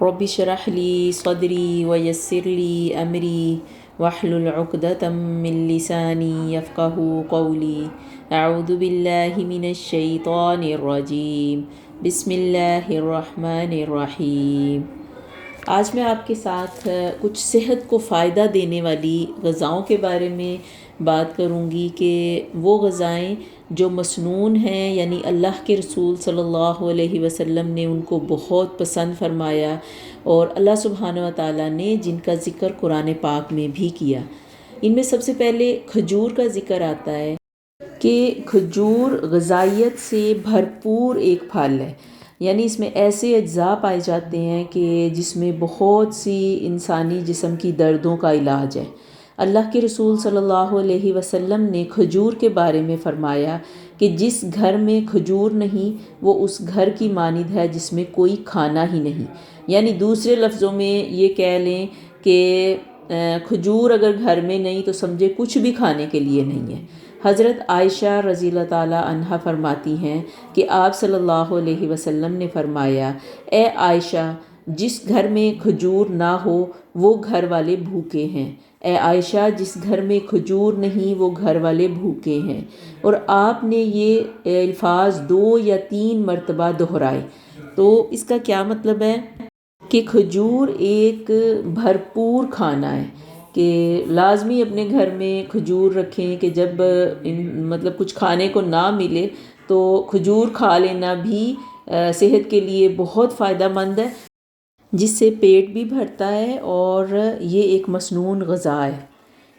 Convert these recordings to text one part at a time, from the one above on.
رب اشرح لی صدری ویسر لی امری واحلل عقدۃ من لسانی یفقہوا قولی اعوذ باللہ من الشیطان الرجیم بسم اللہ الرحمن الرحیم۔ آج میں آپ کے ساتھ کچھ صحت کو فائدہ دینے والی غذاؤں کے بارے میں بات کروں گی کہ وہ غذائیں جو مسنون ہیں، یعنی اللہ کے رسول صلی اللہ علیہ وسلم نے ان کو بہت پسند فرمایا اور اللہ سبحانہ و تعالیٰ نے جن کا ذکر قرآن پاک میں بھی کیا۔ ان میں سب سے پہلے کھجور کا ذکر آتا ہے کہ کھجور غذائیت سے بھرپور ایک پھل ہے، یعنی اس میں ایسے اجزاء پائے جاتے ہیں کہ جس میں بہت سی انسانی جسم کی دردوں کا علاج ہے۔ اللہ کے رسول صلی اللہ علیہ وسلم نے کھجور کے بارے میں فرمایا کہ جس گھر میں کھجور نہیں وہ اس گھر کی مانند ہے جس میں کوئی کھانا ہی نہیں، یعنی دوسرے لفظوں میں یہ کہہ لیں کہ کھجور اگر گھر میں نہیں تو سمجھے کچھ بھی کھانے کے لیے نہیں ہے۔ حضرت عائشہ رضی اللہ تعالیٰ عنہا فرماتی ہیں کہ آپ صلی اللہ علیہ وسلم نے فرمایا، اے عائشہ، جس گھر میں کھجور نہ ہو وہ گھر والے بھوکے ہیں، اے عائشہ جس گھر میں کھجور نہیں وہ گھر والے بھوکے ہیں۔ اور آپ نے یہ الفاظ 2 یا 3 مرتبہ دہرائے۔ تو اس کا کیا مطلب ہے کہ کھجور ایک بھرپور کھانا ہے، کہ لازمی اپنے گھر میں کھجور رکھیں کہ جب مطلب کچھ کھانے کو نہ ملے تو کھجور کھا لینا بھی صحت کے لیے بہت فائدہ مند ہے، جس سے پیٹ بھی بھرتا ہے اور یہ ایک مسنون غذا ہے۔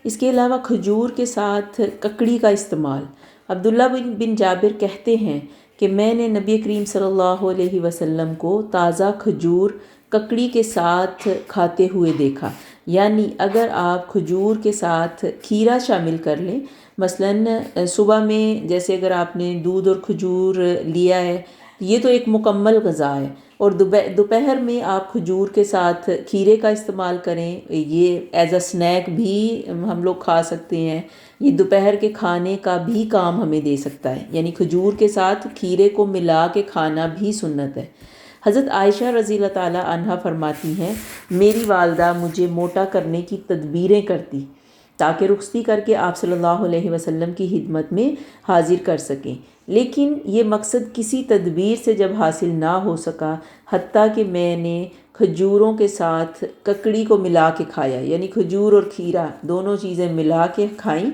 اس کے علاوہ کھجور کے ساتھ ککڑی کا استعمال۔ عبداللہ بن جابر کہتے ہیں کہ میں نے نبی کریم صلی اللہ علیہ وسلم کو تازہ کھجور ککڑی کے ساتھ کھاتے ہوئے دیکھا، یعنی اگر آپ کھجور کے ساتھ کھیرا شامل کر لیں، مثلاً صبح میں جیسے اگر آپ نے دودھ اور کھجور لیا ہے یہ تو ایک مکمل غذا ہے، اور دوپہر میں آپ کھجور کے ساتھ کھیرے کا استعمال کریں، یہ ایز اے سنیک بھی ہم لوگ کھا سکتے ہیں، یہ دوپہر کے کھانے کا بھی کام ہمیں دے سکتا ہے، یعنی کھجور کے ساتھ کھیرے کو ملا کے کھانا بھی سنت ہے۔ حضرت عائشہ رضی اللہ تعالیٰ عنہا فرماتی ہیں، میری والدہ مجھے موٹا کرنے کی تدبیریں کرتی تاکہ رخصتی کر کے آپ صلی اللہ علیہ وسلم کی خدمت میں حاضر کر سکیں، لیکن یہ مقصد کسی تدبیر سے جب حاصل نہ ہو سکا، حتیٰ کہ میں نے کھجوروں کے ساتھ ککڑی کو ملا کے کھایا، یعنی کھجور اور کھیرا دونوں چیزیں ملا کے کھائیں،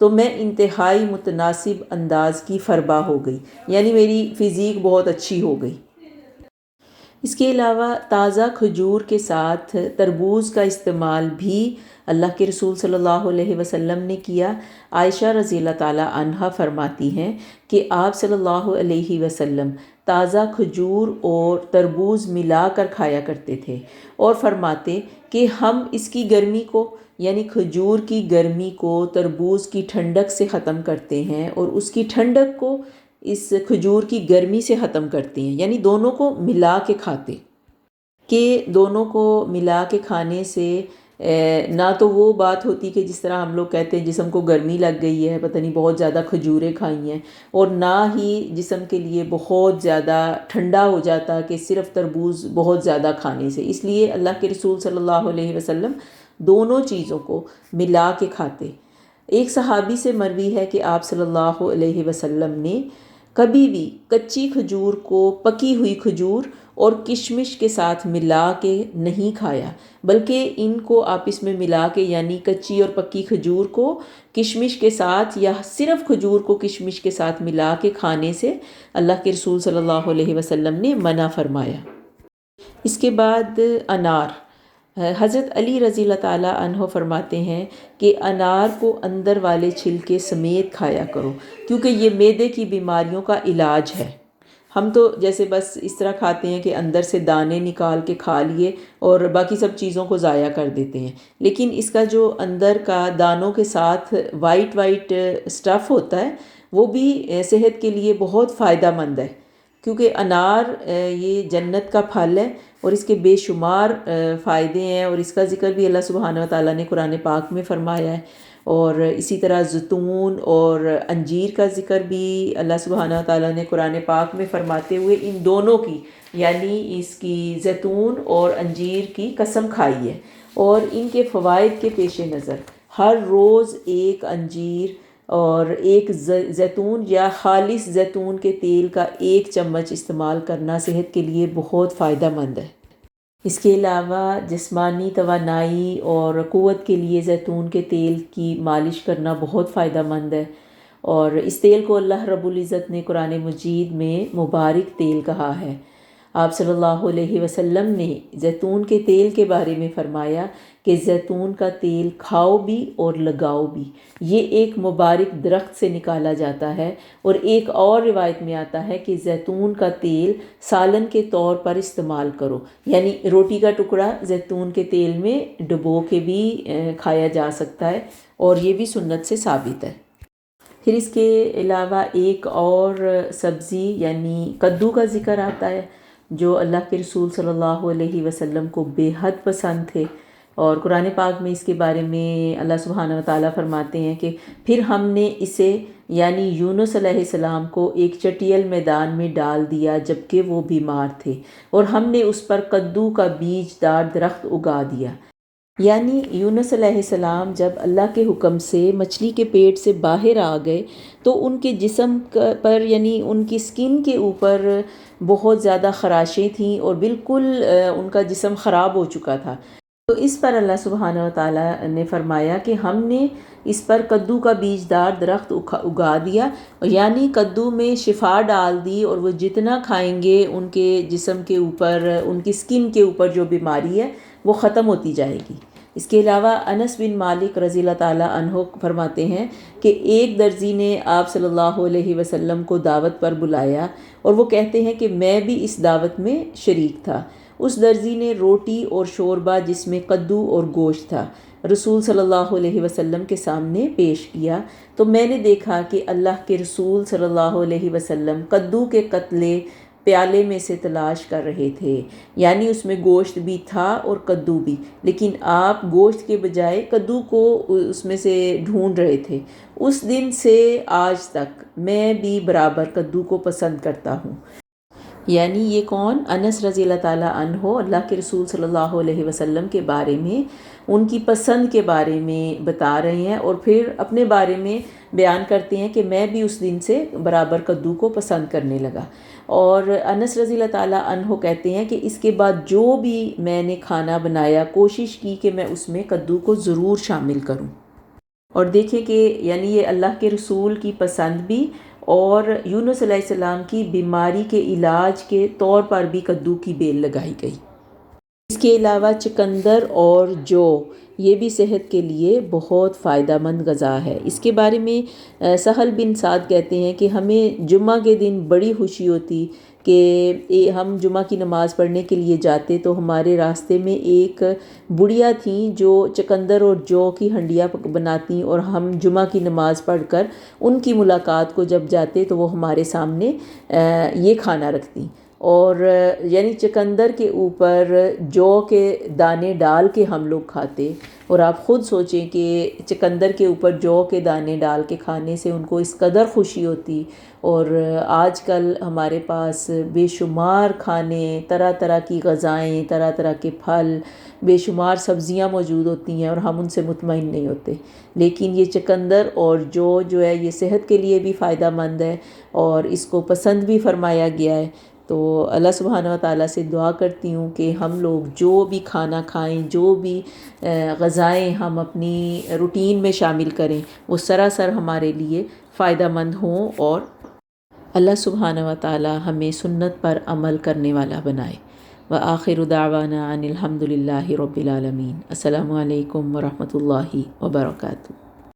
تو میں انتہائی متناسب انداز کی فربا ہو گئی، یعنی میری فزیک بہت اچھی ہو گئی۔ اس کے علاوہ تازہ کھجور کے ساتھ تربوز کا استعمال بھی اللہ کے رسول صلی اللہ علیہ وسلم نے کیا۔ عائشہ رضی اللہ تعالیٰ عنہا فرماتی ہیں کہ آپ صلی اللہ علیہ وسلم تازہ کھجور اور تربوز ملا کر کھایا کرتے تھے اور فرماتے کہ ہم اس کی گرمی کو، یعنی کھجور کی گرمی کو تربوز کی ٹھنڈک سے ختم کرتے ہیں اور اس کی ٹھنڈک کو اس کھجور کی گرمی سے ختم کرتے ہیں، یعنی دونوں کو ملا کے کھاتے، کہ دونوں کو ملا کے کھانے سے نہ تو وہ بات ہوتی کہ جس طرح ہم لوگ کہتے ہیں جسم کو گرمی لگ گئی ہے، پتہ نہیں بہت زیادہ کھجوریں کھائی ہیں، اور نہ ہی جسم کے لیے بہت زیادہ ٹھنڈا ہو جاتا کہ صرف تربوز بہت زیادہ کھانے سے۔ اس لیے اللہ کے رسول صلی اللہ علیہ وسلم دونوں چیزوں کو ملا کے کھاتے۔ ایک صحابی سے مروی ہے کہ آپ صلی اللہ علیہ وسلم نے کبھی بھی کچی کھجور کو پکی ہوئی کھجور اور کشمش کے ساتھ ملا کے نہیں کھایا، بلکہ ان کو آپس میں ملا کے، یعنی کچی اور پکی کھجور کو کشمش کے ساتھ یا صرف کھجور کو کشمش کے ساتھ ملا کے کھانے سے اللہ کے رسول صلی اللہ علیہ وسلم نے منع فرمایا۔ اس کے بعد انار۔ حضرت علی رضی اللہ تعالیٰ عنہ فرماتے ہیں کہ انار کو اندر والے چھلکے سمیت کھایا کرو، کیونکہ یہ معدے کی بیماریوں کا علاج ہے۔ ہم تو جیسے بس اس طرح کھاتے ہیں کہ اندر سے دانے نکال کے کھا لیے اور باقی سب چیزوں کو ضائع کر دیتے ہیں، لیکن اس کا جو اندر کا دانوں کے ساتھ وائٹ سٹف ہوتا ہے وہ بھی صحت کے لیے بہت فائدہ مند ہے، کیونکہ انار یہ جنت کا پھل ہے اور اس کے بے شمار فائدے ہیں، اور اس کا ذکر بھی اللہ سبحانہ و تعالیٰ نے قرآن پاک میں فرمایا ہے۔ اور اسی طرح زیتون اور انجیر کا ذکر بھی اللہ سبحانہ تعالیٰ نے قرآن پاک میں فرماتے ہوئے ان دونوں کی، یعنی اس کی زیتون اور انجیر کی قسم کھائی ہے۔ اور ان کے فوائد کے پیش نظر ہر روز ایک انجیر اور ایک زیتون یا خالص زیتون کے تیل کا 1 چمچ استعمال کرنا صحت کے لیے بہت فائدہ مند ہے۔ اس کے علاوہ جسمانی توانائی اور قوت کے لیے زیتون کے تیل کی مالش کرنا بہت فائدہ مند ہے، اور اس تیل کو اللہ رب العزت نے قرآن مجید میں مبارک تیل کہا ہے۔ آپ صلی اللہ علیہ وسلم نے زیتون کے تیل کے بارے میں فرمایا کہ زیتون کا تیل کھاؤ بھی اور لگاؤ بھی، یہ ایک مبارک درخت سے نکالا جاتا ہے۔ اور ایک اور روایت میں آتا ہے کہ زیتون کا تیل سالن کے طور پر استعمال کرو، یعنی روٹی کا ٹکڑا زیتون کے تیل میں ڈبو کے بھی کھایا جا سکتا ہے، اور یہ بھی سنت سے ثابت ہے۔ پھر اس کے علاوہ ایک اور سبزی یعنی کدو کا ذکر آتا ہے، جو اللہ کے رسول صلی اللہ علیہ وسلم کو بے حد پسند تھے، اور قرآن پاک میں اس کے بارے میں اللہ سبحانہ وتعالیٰ فرماتے ہیں کہ پھر ہم نے اسے یعنی یونس علیہ السلام کو ایک چٹیل میدان میں ڈال دیا جبکہ وہ بیمار تھے، اور ہم نے اس پر کدو کا بیج دار درخت اگا دیا۔ یعنی یونس علیہ السلام جب اللہ کے حکم سے مچھلی کے پیٹ سے باہر آ گئے تو ان کے جسم پر یعنی ان کی سکن کے اوپر بہت زیادہ خراشیں تھیں اور بالکل ان کا جسم خراب ہو چکا تھا۔ تو اس پر اللہ سبحانہ وتعالیٰ نے فرمایا کہ ہم نے اس پر کدو کا بیج دار درخت اگا دیا، یعنی کدو میں شفا ڈال دی، اور وہ جتنا کھائیں گے ان کے جسم کے اوپر، ان کی سکن کے اوپر جو بیماری ہے وہ ختم ہوتی جائے گی۔ اس کے علاوہ انس بن مالک رضی اللہ تعالیٰ عنہ فرماتے ہیں کہ ایک درزی نے آپ صلی اللہ علیہ وسلم کو دعوت پر بلایا، اور وہ کہتے ہیں کہ میں بھی اس دعوت میں شریک تھا۔ اس درزی نے روٹی اور شوربہ جس میں کدو اور گوشت تھا رسول صلی اللہ علیہ وسلم کے سامنے پیش کیا، تو میں نے دیکھا کہ اللہ کے رسول صلی اللہ علیہ وسلم کدو کے قطلے پیالے میں سے تلاش کر رہے تھے، یعنی اس میں گوشت بھی تھا اور کدو بھی، لیکن آپ گوشت کے بجائے کدو کو اس میں سے ڈھونڈ رہے تھے۔ اس دن سے آج تک میں بھی برابر کدو کو پسند کرتا ہوں۔ یعنی یہ کون؟ انس رضی اللہ تعالیٰ عنہ اللہ کے رسول صلی اللہ علیہ وسلم کے بارے میں، ان کی پسند کے بارے میں بتا رہے ہیں، اور پھر اپنے بارے میں بیان کرتے ہیں کہ میں بھی اس دن سے برابر کدو کو پسند کرنے لگا۔ اور انس رضی اللہ تعالیٰ عنہ کہتے ہیں کہ اس کے بعد جو بھی میں نے کھانا بنایا کوشش کی کہ میں اس میں کدو کو ضرور شامل کروں۔ اور دیکھیں کہ یعنی یہ اللہ کے رسول کی پسند بھی، اور یونس علیہ السلام کی بیماری کے علاج کے طور پر بھی کدو کی بیل لگائی گئی۔ اس کے علاوہ چقندر اور جو یہ بھی صحت کے لیے بہت فائدہ مند غذا ہے۔ اس کے بارے میں سہل بن سعد کہتے ہیں کہ ہمیں جمعہ کے دن بڑی خوشی ہوتی کہ ہم جمعہ کی نماز پڑھنے کے لیے جاتے تو ہمارے راستے میں ایک بڑھیا تھیں جو چقندر اور جو کی ہنڈیاں بناتی، اور ہم جمعہ کی نماز پڑھ کر ان کی ملاقات کو جب جاتے تو وہ ہمارے سامنے یہ کھانا رکھتی، اور یعنی چقندر کے اوپر جو کے دانے ڈال کے ہم لوگ کھاتے۔ اور آپ خود سوچیں کہ چقندر کے اوپر جو کے دانے ڈال کے کھانے سے ان کو اس قدر خوشی ہوتی، اور آج کل ہمارے پاس بے شمار کھانے، طرح طرح کی غذائیں، طرح طرح کے پھل، بے شمار سبزیاں موجود ہوتی ہیں، اور ہم ان سے مطمئن نہیں ہوتے۔ لیکن یہ چقندر اور جو ہے یہ صحت کے لیے بھی فائدہ مند ہے، اور اس کو پسند بھی فرمایا گیا ہے۔ تو اللہ سبحانہ و تعالیٰ سے دعا کرتی ہوں کہ ہم لوگ جو بھی کھانا کھائیں، جو بھی غذائیں ہم اپنی روٹین میں شامل کریں، وہ سراسر ہمارے لیے فائدہ مند ہوں، اور اللہ سبحانہ و تعالیٰ ہمیں سنت پر عمل کرنے والا بنائے۔ وآخر دعوانا ان الحمد للہ رب العالمین۔ السلام علیکم ورحمۃ اللہ وبرکاتہ۔